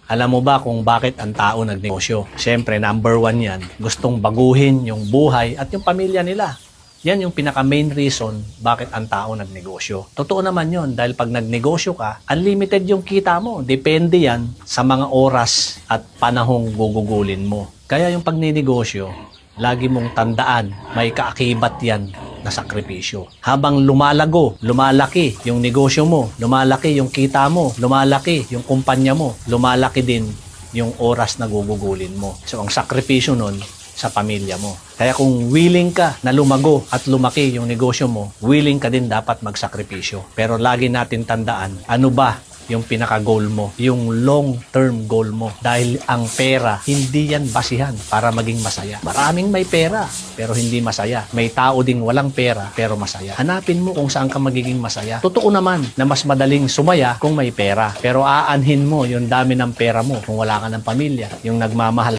Alam mo ba kung bakit ang tao nagnegosyo? Siyempre, number one yan. Gustong baguhin yung buhay at yung pamilya nila. Yan yung pinaka-main reason bakit ang tao nagnegosyo. Totoo naman yon dahil pag nagnegosyo ka, unlimited yung kita mo. Depende yan sa mga oras at panahong gugugulin mo. Kaya yung pagninegosyo, lagi mong tandaan, may kaakibat yan na sakripisyo. Habang lumalaki yung negosyo mo, lumalaki yung kita mo, lumalaki yung kumpanya mo, lumalaki din yung oras na gugugulin mo. So, ang sakripisyo nun, sa pamilya mo. Kaya kung willing ka na lumago at lumaki yung negosyo mo, willing ka din dapat magsakripisyo. Pero lagi natin tandaan, ano ba yung pinaka-goal mo, yung long-term goal mo. Dahil ang pera, hindi yan basihan para maging masaya. Maraming may pera, pero hindi masaya. May tao ding walang pera, pero masaya. Hanapin mo kung saan ka magiging masaya. Totoo naman na mas madaling sumaya kung may pera. Pero aanhin mo yung dami ng pera mo kung wala ka ng pamilya, yung nagmamahal